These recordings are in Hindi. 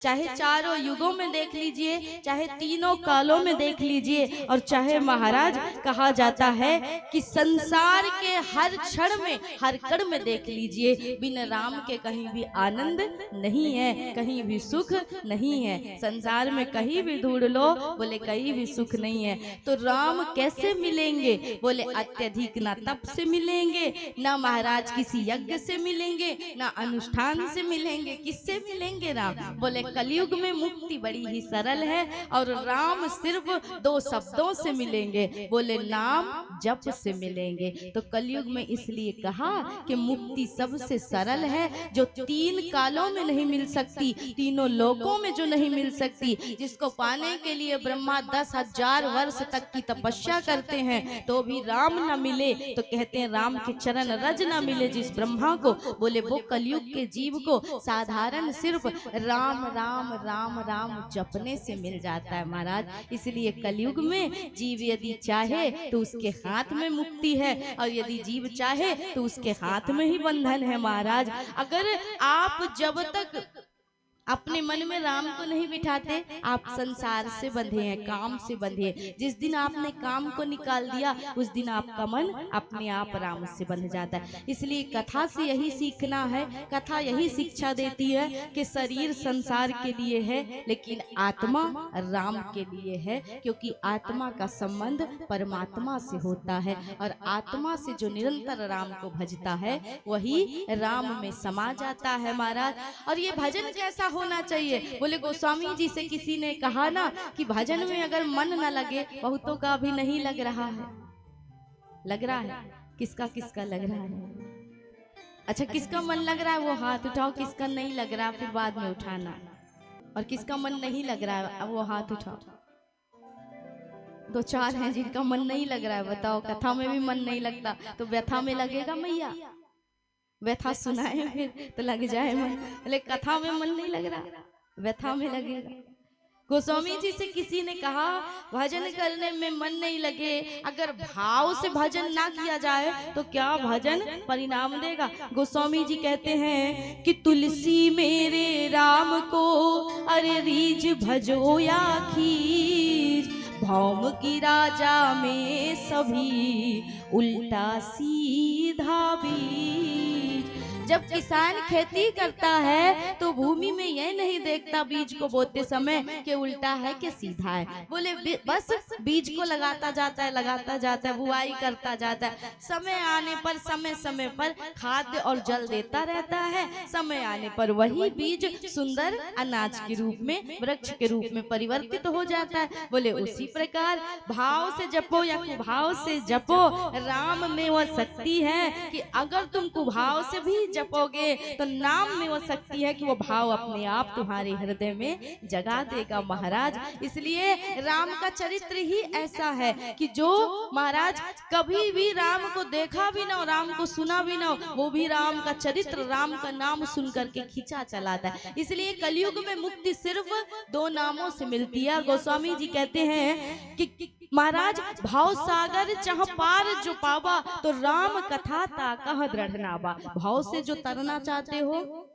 चाहे चारों युगों में देख लीजिए, चाहे तीनों कालों में देख लीजिए, और चाहे महाराज कहा जाता है कि संसार के हर क्षण में, हर कण में देख लीजिए, बिना राम के कहीं भी आनंद नहीं है, कहीं भी सुख नहीं है। संसार में कहीं भी ढूंढ लो, बोले कहीं भी सुख नहीं है। तो राम कैसे मिलेंगे? बोले अत्यधिक ना तप से मिलेंगे, ना महाराज किसी यज्ञ से मिलेंगे, ना अनुष्ठान से मिलेंगे। किससे मिलेंगे राम? बोले कलयुग में मुक्ति बड़ी ही सरल है, और राम सिर्फ दो शब्दों से मिलेंगे, बोले नाम जप से मिलेंगे। तो कलयुग में इसलिए कहा कि मुक्ति सबसे सरल है, जो तीन कालों में नहीं मिल सकती, तीनों लोकों में जो नहीं मिल सकती, जिसको पाने के लिए ब्रह्मा 10,000 वर्ष तक की तपस्या करते हैं तो भी राम न मिले, तो कहते हैं राम के चरण रज न मिले जिस ब्रह्मा को, बोले वो कलयुग के जीव को साधारण सिर्फ राम राम राम राम जपने से मिल जाता है महाराज। इसलिए कलयुग में जीव यदि चाहे तो उसके हाथ में मुक्ति है, और यदि जीव चाहे तो उसके हाथ में ही बंधन है महाराज। अगर आप जब तक अपने मन में राम को नहीं बिठाते, आप संसार से बंधे हैं, काम से बंधे हैं। जिस दिन आपने काम को निकाल दिया, उस दिन आपका मन अपने आप राम से बंध जाता है। इसलिए कथा से यही सीखना है, कथा यही शिक्षा देती है कि शरीर संसार के लिए है, लेकिन आत्मा राम के लिए है, क्योंकि आत्मा का संबंध परमात्मा से होता है, और आत्मा से जो निरंतर राम को भजता है वही राम में समा जाता है महाराज। और ये भजन कैसा होना चाहिए? बोले गोस्वामी जी से किसी ने कहा ना कि भजन में अगर मन न लगे, बहुतों का भी नहीं लग रहा है। लग रहा है? किसका किसका लग रहा है? अच्छा, किसका मन लग रहा है वो हाथ उठाओ, किसका नहीं लग रहा फिर बाद में उठाना। और किसका मन नहीं लग रहा है अब वो हाथ उठाओ। दो चार हैं जिनका मन नहीं लग रहा है, बताओ। कथा में भी मन नहीं लगता तो व्यथा में लगेगा मैया? व्यथा सुनाए फिर तो लग जाए मन, लेकिन कथा में मन नहीं लग रहा, व्यथा में लगेगा। गोस्वामी जी से किसी ने कहा भजन करने में मन नहीं लगे, अगर भाव से भजन ना किया जाए तो क्या भजन परिणाम देगा? गोस्वामी जी कहते हैं कि तुलसी मेरे राम को अरे रीझ भजो या खींच, भौम की राजा में सभी उल्टा सीधा बीज। जब किसान खेती करता है तो भूमि में यह नहीं देखता बीज को बोते समय कि उल्टा है कि सीधा है, बोले बस बीज को लगाता जाता है, लगाता जाता है, बुआई करता जाता है। समय आने पर समय समय पर खाद्य और जल देता रहता है, समय आने पर वही बीज सुंदर अनाज के रूप में, वृक्ष के रूप में परिवर्तित हो जाता है। बोले उसी प्रकार भाव से जपो या कुभाव से जपो, राम में वह शक्ति है कि अगर तुम कुभाव से भी जपोगे तो नाम में वो शक्ति है कि वो भाव अपने आप तुम्हारे हृदय में जगा देगा महाराज। इसलिए राम का चरित्र ही ऐसा है कि जो महाराज कभी भी राम को देखा भी ना हो, राम को सुना भी ना हो, वो भी राम का चरित्र, राम का नाम सुन करके खींचा चलाता है। इसलिए कलयुग में मुक्ति सिर्फ दो नामों से मिलती है। गोस्वामी जी कहते हैं कि महाराज भाव सागर जहाँ पार जो पावा, तो राम कथा ता कह दृढ़ नावा। भाव से जो तरना चाहते हो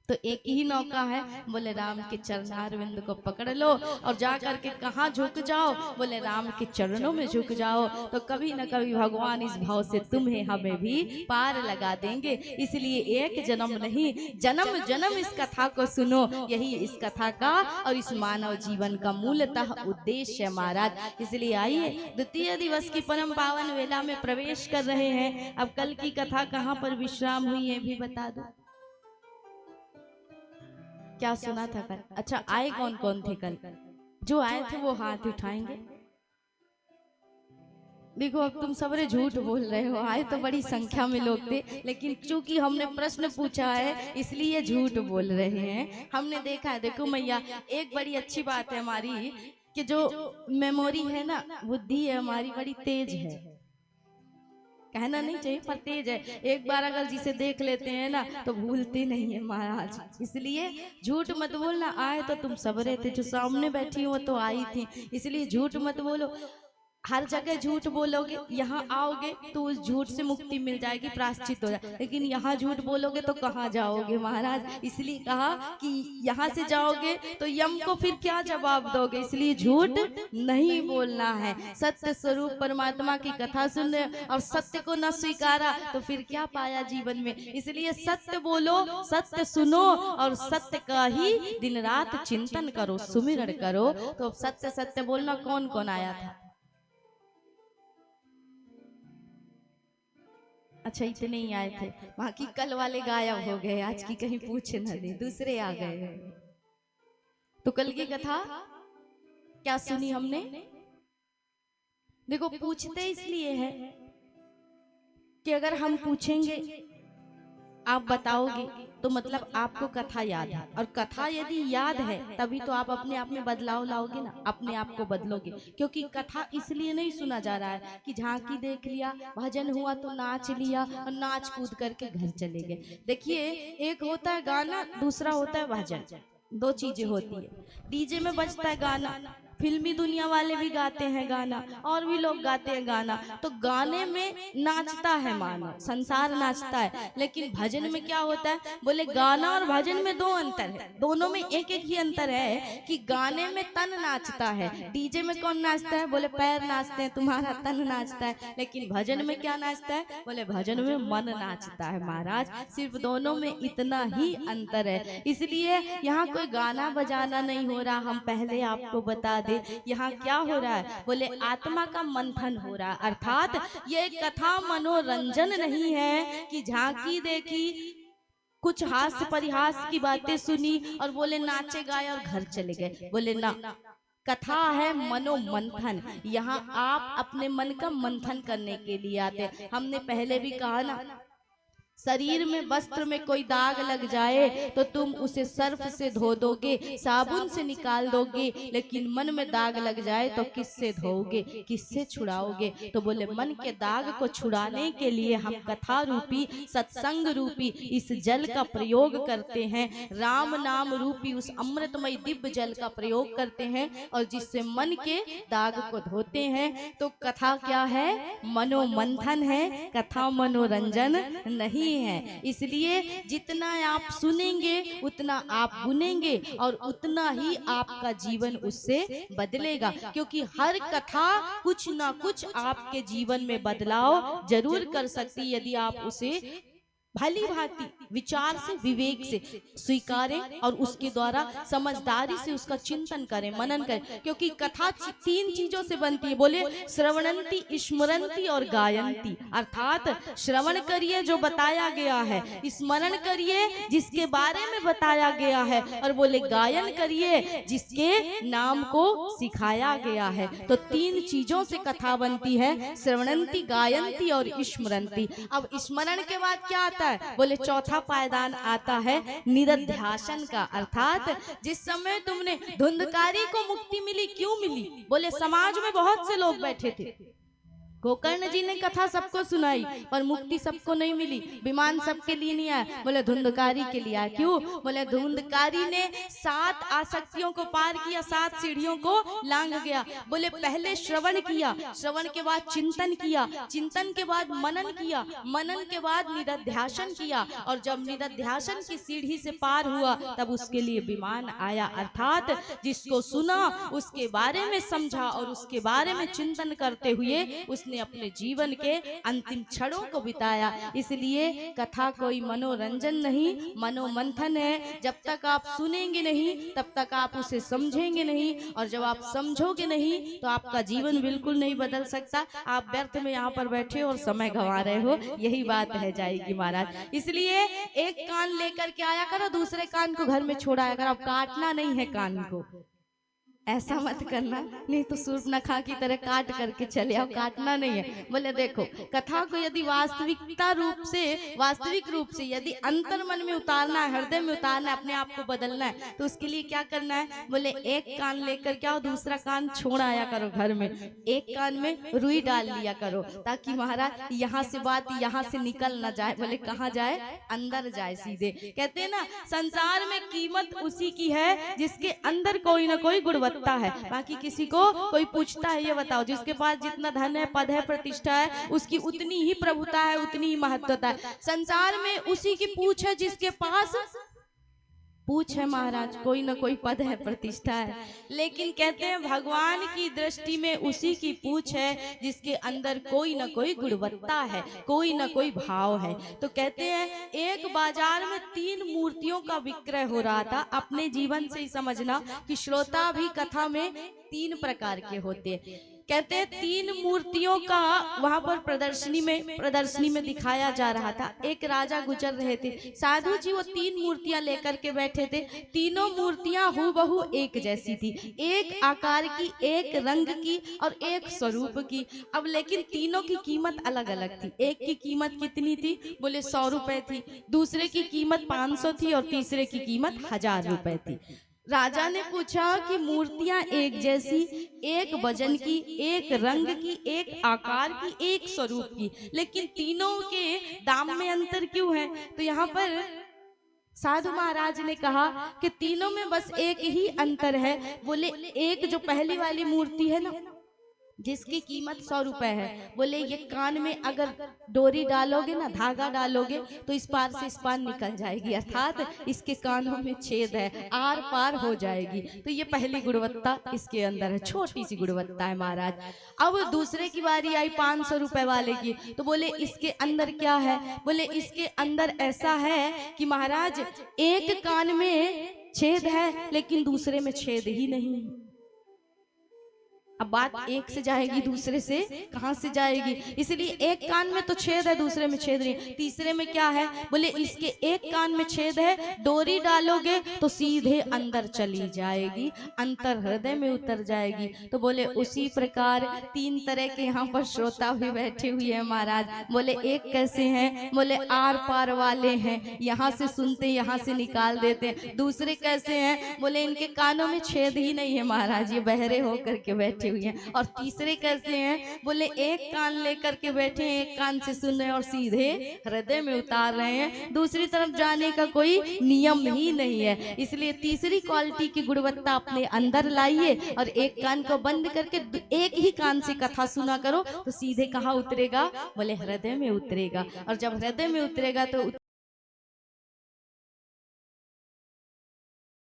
तो एक ही नौका है, बोले राम के चरणारविंद को पकड़ लो और जा करके कहाँ झुक जाओ, बोले राम के चरणों में झुक जाओ, तो कभी न कभी भगवान इस भाव से तुम्हें हमें भी पार लगा देंगे। इसलिए एक जन्म नहीं, जन्म जन्म इस कथा को सुनो, यही इस कथा का और इस मानव जीवन का मूलतः उद्देश्य है महाराज। इसलिए आइए द्वितीय दिवस की परम पावन वेला में प्रवेश कर रहे हैं। अब कल की कथा कहाँ पर विश्राम हुई है भी बता दो, क्या सुना था कल? अच्छा, आए कौन कौन थे कल? जो आए थे वो हाथ उठाएंगे। देखो अब तुम सबरे झूठ बोल रहे हो, आए तो बड़ी संख्या में लोग थे, लेकिन चूंकि हमने प्रश्न पूछा है इसलिए झूठ बोल रहे हैं। हमने देखा है, देखो मैया एक बड़ी अच्छी बात है हमारी कि जो मेमोरी है ना, बुद्धि है हमारी बड़ी तेज है, कहना नहीं चाहिए पर तेज है। एक बार अगर जिसे देख लेते हैं ना तो भूलते नहीं है महाराज। इसलिए झूठ मत बोलना, आए तो तुम सबरे थे, जो सामने बैठी हो तो आई थी, इसलिए झूठ मत बोलो। हर जगह झूठ बोलोगे, यहाँ आओगे तो उस झूठ से मुक्ति मिल जाएगी, प्रायश्चित हो जाए, लेकिन यहाँ झूठ बोलोगे तो कहाँ जाओगे महाराज। इसलिए कहा कि यहाँ से जाओगे तो यम को फिर क्या जवाब दोगे, इसलिए झूठ नहीं बोलना है। सत्य स्वरूप परमात्मा की कथा सुनने और सत्य को न स्वीकारा तो फिर क्या पाया जीवन में। इसलिए सत्य बोलो, सत्य सुनो और सत्य का ही दिन रात चिंतन करो, सुमिरन करो। तो सत्य सत्य बोलना कौन कौन आया था? अच्छा इतने ही आए थे, वहां की कल वाले गायब हो गए, आज की कहीं पूछे न दे, दूसरे आ गए। तो कल की कथा क्या सुनी हमने? देखो पूछते इसलिए है कि अगर हम पूछेंगे आप बताओगे तो मतलब आपको कथा याद है, और कथा यदि याद है तभी तो आप अपने आप में बदलाव लाओगे ना, अपने आप को बदलोगे। क्योंकि कथा इसलिए नहीं सुना जा रहा है कि झांकी देख लिया, भजन हुआ तो नाच लिया और नाच कूद करके घर चले गए। देखिए एक होता है गाना, दूसरा होता है भजन, दो चीजें होती है। डीजे में बजता है गाना, फिल्मी दुनिया वाले भी गाते हैं गाना, और भी लोग गाते हैं गाना, तो गाने में नाचता है मानव, संसार नाचता है। लेकिन भजन में क्या होता है? बोले गाना और भजन में दो अंतर है, दोनों में एक एक ही अंतर है कि गाने में तन नाचता है, डीजे में कौन नाचता है? बोले पैर नाचते हैं, तुम्हारा तन नाचता है। लेकिन भजन में क्या नाचता है? बोले भजन में मन नाचता है महाराज। सिर्फ दोनों में इतना ही अंतर है। इसलिए यहाँ कोई गाना बजाना नहीं हो रहा, हम पहले आपको बता दे यहाँ क्या हो रहा है। बोले आत्मा का मंथन हो रहा है, अर्थात ये कथा मनोरंजन नहीं है कि झांकी देखी, कुछ हास्य परिहास की बातें सुनी और बोले नाचे गाए और घर चले गए। बोले ना, कथा है मनोमंथन। यहाँ आप अपने मन का मंथन करने के लिए आते। हमने पहले भी कहा ना, शरीर में वस्त्र में कोई दाग लग जाए तो तुम उसे सर्फ से धो दोगे, साबुन से निकाल दोगे, लेकिन मन में दाग लग जाए तो किससे धोओगे, किससे छुड़ाओगे? तो बोले मन के दाग को छुड़ाने के लिए हम कथा रूपी, सत्संग रूपी इस जल का प्रयोग करते हैं, राम नाम रूपी उस अमृतमय दिव्य जल का प्रयोग करते हैं, और जिससे मन के दाग को धोते हैं। तो कथा क्या है? मनोमंथन है, कथा मनोरंजन नहीं है। इसलिए जितना आप सुनेंगे उतना आप बुनेंगे और उतना ही आपका जीवन उससे बदलेगा। क्योंकि हर कथा कुछ ना कुछ आपके जीवन में बदलाव जरूर कर सकती है यदि आप उसे भली भांति विचार से, विवेक से स्वीकारें और उसके द्वारा समझदारी से उसका चिंतन करें, मनन करें। क्योंकि कथा तीन चीजों से बनती है। बोले श्रवणंती, स्मरंती और गायंती। अर्थात श्रवण करिए जो बताया गया है, स्मरण करिए जिसके बारे में बताया गया है, और बोले गायन करिए जिसके नाम को सिखाया गया है। तो तीन चीजों से कथा बनती है, श्रवणंती, गायंती और स्मरंती। अब स्मरण के बाद क्या आता है? बोले चौथा पायदान आता है निरध्यासन का। अर्थात जिस समय तुमने धुंधकारी को मुक्ति मिली, क्यों मिली? बोले समाज में बहुत से लोग बैठे थे, गोकर्ण जी ने कथा सबको सुनाई पर मुक्ति सबको नहीं मिली, विमान सबके लिए नहीं आया। बोले धुंधकारी के लिए आया। क्यों? बोले धुंधकारी ने 7 आसक्तियों को पार किया, 7 सीढ़ियों को लांघ गया। बोले पहले श्रवण किया, श्रवण के बाद चिंतन किया, चिंतन के बाद मनन किया, मनन के बाद निरध्यासन किया, और जब निरध्यासन की सीढ़ी से पार हुआ तब उसके लिए विमान आया। अर्थात जिसको सुना, उसके बारे में समझा और उसके बारे में चिंतन करते हुए उसने अपने जीवन के अंतिम क्षणों को बिताया। इसलिए कथा कोई मनोरंजन नहीं, मनोमंथन है। जब तक आप सुनेंगे नहीं तब तक आप उसे समझेंगे नहीं, और जब आप समझोगे नहीं तो आपका जीवन बिल्कुल नहीं बदल सकता। आप व्यर्थ में यहाँ पर बैठे और समय गंवा रहे हो, यही बात रह जाएगी महाराज। इसलिए एक कान लेकर के आया करो, दूसरे कान को घर में छोड़ाया करो। अब काटना नहीं है कान को, ऐसा मत करना, नहीं तो सूर्पनखा की तरह काट करके चले आओ, काटना नहीं है। बोले देखो कथा को यदि वास्तविकता रूप से, वास्तविक रूप से यदि अंतर मन में उतारना है, हृदय में उतारना है, अपने आप को बदलना है, तो उसके लिए क्या करना है? बोले एक कान लेकर के आओ, दूसरा कान छोड़ आया करो घर में, एक कान में रुई डाल लिया करो, ताकि महाराज यहाँ से बात यहाँ से निकल ना जाए। बोले कहाँ जाए? अंदर जाए सीधे। कहते हैं ना, संसार में कीमत उसी की है जिसके अंदर कोई ना कोई गुणवत्ता गुणवत्ता है। बाकी किसी को कोई पूछता है ये बताओ, जिसके पास जितना धन है, पद है, प्रतिष्ठा है, उसकी उतनी ही प्रभुता है, उतनी ही महत्वता है। संसार में उसी की पूछ है जिसके पास पूछ है महाराज, कोई ना कोई पद है, प्रतिष्ठा है। लेकिन कहते हैं भगवान की दृष्टि में उसी की पूछ है जिसके अंदर कोई ना कोई गुणवत्ता है, कोई ना कोई भाव है। तो कहते हैं एक बाजार में 3 मूर्तियों का विक्रय हो रहा था। अपने जीवन से ही समझना कि श्रोता भी कथा में 3 प्रकार के होते हैं। कहते हैं 3 मूर्तियों का वहां पर प्रदर्शनी में दिखाया जा रहा था। एक राजा गुजर रहे थे, साधु जी वो 3 मूर्तियां लेकर के बैठे थे। तीनों मूर्तियां हूबहू एक जैसी थी, एक आकार की, एक रंग की और एक स्वरूप की। अब लेकिन तीनों की कीमत अलग अलग थी। एक की कीमत कितनी थी? बोले 100 रुपए थी, दूसरे की कीमत 500 थी और तीसरे की कीमत 1000 रुपए थी। राजा ने पूछा कि मूर्तियां एक जैसी, एक वजन की, एक रंग की, एक आकार की, एक स्वरूप की, लेकिन तीनों के दाम में अंतर क्यों है? तो यहाँ पर साधु महाराज ने कहा कि तीनों में बस एक ही अंतर है। बोले एक जो पहली वाली मूर्ति है ना, जिसकी कीमत 100 रुपए है, बोले ये कान में अगर डोरी डालोगे ना, धागा डालोगे तो इस पार से इस पार निकल जाएगी, अर्थात इसके कानों में छेद है, आर पार हो जाएगी। तो ये पहली गुणवत्ता इसके अंदर है, छोटी सी गुणवत्ता है महाराज। अब दूसरे की बारी आई 500 रुपए वाले की, तो बोले इसके अंदर क्या है? बोले इसके अंदर ऐसा है कि महाराज एक कान में छेद है लेकिन दूसरे में छेद ही नहीं। अब बात एक से जाएगी, दूसरे से कहां से जाएगी? इसलिए एक कान में तो छेद है, दूसरे में छेद नहीं। तीसरे में क्या है? बोले इसके एक कान में छेद है, डोरी डालोगे तो सीधे अंदर चली जाएगी, अंतर हृदय में उतर जाएगी। तो बोले उसी प्रकार 3 तरह के यहाँ पर श्रोता भी बैठे हुए हैं महाराज। बोले एक कैसे हैं? बोले आर पार वाले हैं, यहाँ से सुनते यहाँ से निकाल देते हैं। दूसरे कैसे हैं? बोले इनके कानों में छेद ही नहीं है महाराज, ये बहरे होकर के बैठे हुई हैं। और तीसरे कैसे हैं? बोले एक कान लेकर के बैठे हैं, एक कान से सुन रहे हैं और सीधे हृदय में उतार रहे हैं, दूसरी तरफ जाने का कोई नियम ही नहीं है। इसलिए तीसरी क्वालिटी की गुणवत्ता अपने अंदर लाइए और एक कान को बंद करके एक ही कान से कथा सुना करो तो सीधे कहाँ उतरेगा? बोले हृदय में उतरेगा। और जब हृदय में उतरेगा तो